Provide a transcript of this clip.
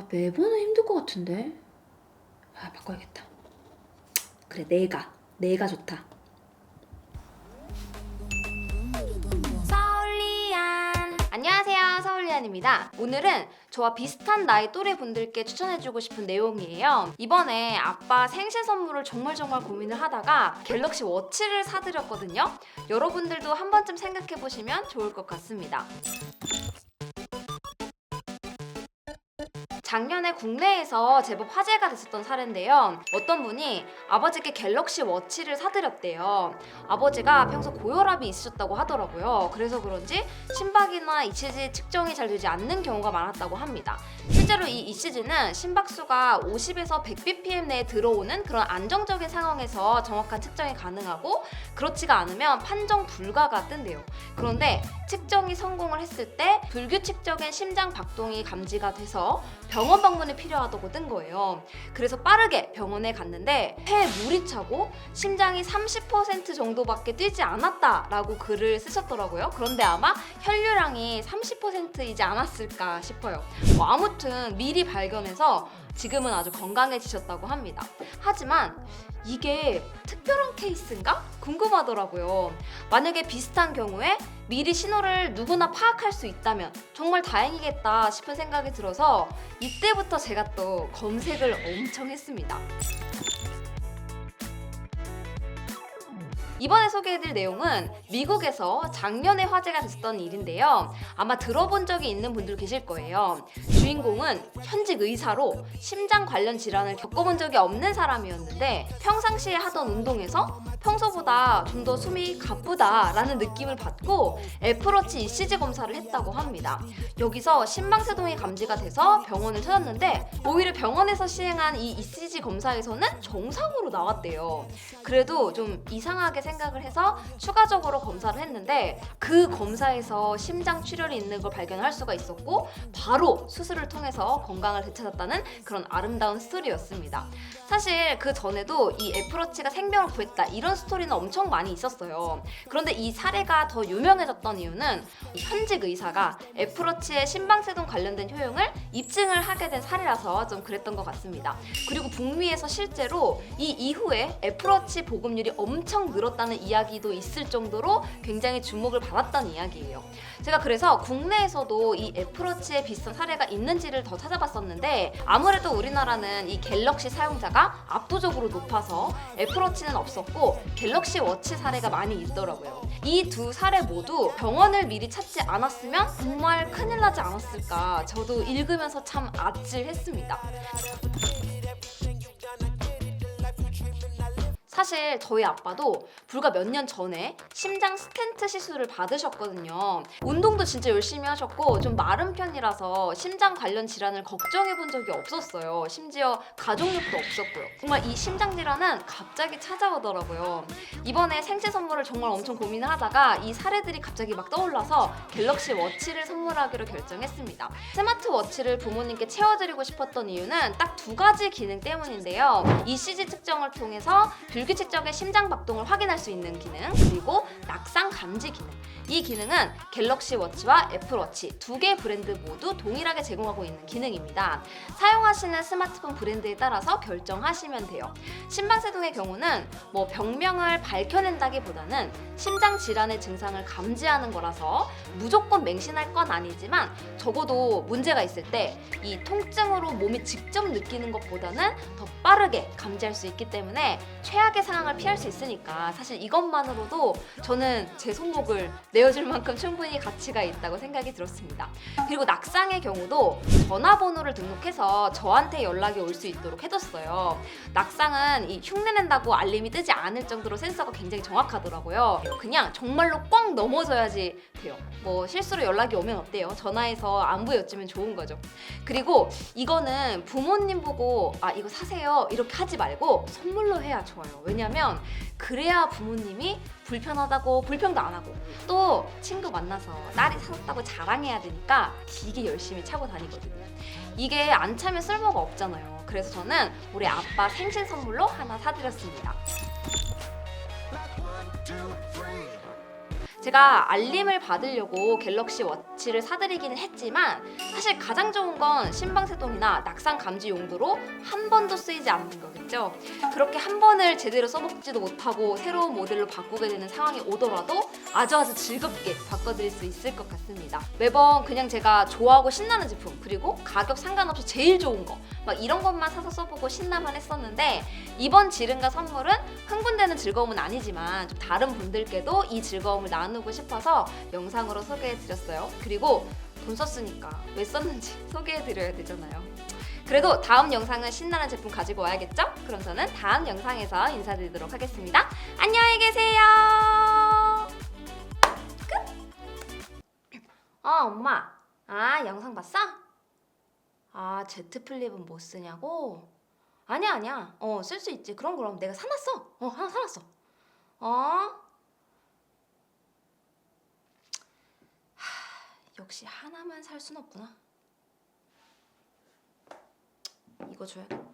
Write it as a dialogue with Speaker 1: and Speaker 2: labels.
Speaker 1: 매번은 힘들 것 같은데. 바꿔야겠다. 그래, 내가 좋다. 안녕하세요, 서울리안입니다. 오늘은 저와 비슷한 나이 또래 분들께 추천해주고 싶은 내용이에요. 이번에 아빠 생신 선물을 정말 고민을 하다가 갤럭시 워치를 사드렸거든요. 여러분들도 한 번쯤 생각해보시면 좋을 것 같습니다. 작년에 국내에서 제법 화제가 됐었던 사례인데요. 어떤 분이 아버지께 갤럭시 워치를 사드렸대요. 아버지가 평소 고혈압이 있으셨다고 하더라고요. 그래서 그런지 심박이나 ECG 측정이 잘 되지 않는 경우가 많았다고 합니다. 실제로 이 ECG는 심박수가 50에서 100bpm 내에 들어오는 그런 안정적인 상황에서 정확한 측정이 가능하고, 그렇지가 않으면 판정 불가가 뜬대요. 그런데 측정이 성공을 했을 때 불규칙적인 심장 박동이 감지가 돼서 병원 방문이 필요하다고 뜬 거예요. 그래서 빠르게 병원에 갔는데 폐에 물이 차고 심장이 30% 정도밖에 뛰지 않았다라고 글을 쓰셨더라고요. 그런데 아마 혈류량이 30%이지 않았을까 싶어요. 아무튼 미리 발견해서 지금은 아주 건강해지셨다고 합니다. 하지만 이게 특별한 케이스인가? 궁금하더라고요. 만약에 비슷한 경우에 미리 신호를 누구나 파악할 수 있다면 정말 다행이겠다 싶은 생각이 들어서 이때부터 제가 또 검색을 엄청 했습니다. 이번에 소개해드릴 내용은 미국에서 작년에 화제가 됐었던 일인데요. 아마 들어본 적이 있는 분들 계실 거예요. 주인공은 현직 의사로 심장 관련 질환을 겪어본 적이 없는 사람이었는데 평상시에 하던 운동에서 평소보다 좀 더 숨이 가쁘다라는 느낌을 받고 애플워치 ECG 검사를 했다고 합니다. 여기서 심방세동이 감지가 돼서 병원을 찾았는데 오히려 병원에서 시행한 이 ECG 검사에서는 정상으로 나왔대요. 그래도 좀 이상하게 생각을 해서 추가적으로 검사를 했는데 그 검사에서 심장 출혈이 있는 걸 발견할 수가 있었고 바로 수술을 통해서 건강을 되찾았다는 그런 아름다운 스토리였습니다. 사실 그 전에도 이 애플워치가 생명을 구했다 이런 스토리는 엄청 많이 있었어요. 그런데 이 사례가 더 유명해졌던 이유는 현직 의사가 애플워치의 심방세동 관련된 효용을 입증을 하게 된 사례라서 좀 그랬던 것 같습니다. 그리고 북미에서 실제로 이 이후에 애플워치 보급률이 엄청 늘었다는 이야기도 있을 정도로 굉장히 주목을 받았던 이야기예요. 제가 그래서 국내에서도 이 애플워치에 비슷한 사례가 있는지를 더 찾아봤었는데 아무래도 우리나라는 이 갤럭시 사용자가 압도적으로 높아서 애플워치는 없었고 갤럭시 워치 사례가 많이 있더라고요. 이 두 사례 모두 병원을 미리 찾지 않았으면 정말 큰일 나지 않았을까, 저도 읽으면서 참 아찔했습니다. 사실 저희 아빠도 불과 몇 년 전에 심장 스텐트 시술을 받으셨거든요. 운동도 진짜 열심히 하셨고 좀 마른 편이라서 심장 관련 질환을 걱정해 본 적이 없었어요. 심지어 가족력도 없었고요. 정말 이 심장 질환은 갑자기 찾아오더라고요. 이번에 생신 선물을 정말 엄청 고민을 하다가 이 사례들이 갑자기 막 떠올라서 갤럭시 워치를 선물하기로 결정했습니다. 스마트워치를 부모님께 채워드리고 싶었던 이유는 딱 두 가지 기능 때문인데요. ECG 측정을 통해서 불규칙적인 심장 박동을 확인할 수 있는 기능, 그리고 낙상 감지 기능. 이 기능은 갤럭시 워치와 애플워치 두 개 브랜드 모두 동일하게 제공하고 있는 기능입니다. 사용하시는 스마트폰 브랜드에 따라서 결정하시면 돼요. 심방세동의 경우는 병명을 밝혀낸다기보다는 심장 질환의 증상을 감지하는 거라서 무조건 맹신할 건 아니지만 적어도 문제가 있을 때 이 통증으로 몸이 직접 느끼는 것보다는 더 빠르게 감지할 수 있기 때문에 최악의 상황을 피할 수 있으니까 사실 이것만으로도 저는 제 손목을 내어줄 만큼 충분히 가치가 있다고 생각이 들었습니다. 그리고 낙상의 경우도 전화번호를 등록해서 저한테 연락이 올 수 있도록 해뒀어요. 낙상은 이 흉내낸다고 알림이 뜨지 않을 정도로 센서가 굉장히 정확하더라고요. 그냥 정말로 꽝 넘어져야지 돼요. 실수로 연락이 오면 어때요? 전화해서 안부 여쭈면 좋은 거죠. 그리고 이거는 부모님 보고 이거 사세요 이렇게 하지 말고 선물로 해야 좋아요. 왜냐면 그래야 부모님이 불편하다고 불평도 안 하고 또 친구 만나서 딸이 사줬다고 자랑해야 되니까 되게 열심히 차고 다니거든요. 이게 안 차면 쓸모가 없잖아요. 그래서 저는 우리 아빠 생신 선물로 하나 사드렸습니다. 제가 알림을 받으려고 갤럭시 워치를 사드리기는 했지만 사실 가장 좋은 건 심방세동이나 낙상 감지 용도로 한 번도 쓰이지 않는 거겠죠. 그렇게 한 번을 제대로 써먹지도 못하고 새로운 모델로 바꾸게 되는 상황이 오더라도 아주 즐겁게 바꿔드릴 수 있을 것 같습니다. 매번 그냥 제가 좋아하고 신나는 제품, 그리고 가격 상관없이 제일 좋은 거 막 이런 것만 사서 써보고 신나만 했었는데, 이번 지름과 선물은 흥분되는 즐거움은 아니지만 좀 다른 분들께도 이 즐거움을 나누고 싶어서 영상으로 소개해드렸어요. 그리고 돈 썼으니까 왜 썼는지 소개해드려야 되잖아요. 그래도 다음 영상은 신나는 제품 가지고 와야겠죠? 그럼 저는 다음 영상에서 인사드리도록 하겠습니다. 안녕히 계세요. 끝. 엄마. 영상 봤어? Z 플립은 못 쓰냐고? 아니야. 쓸 수 있지. 그럼 내가 사놨어. 하나 사놨어. 역시 하나만 살 순 없구나. 이거 줘야겠다.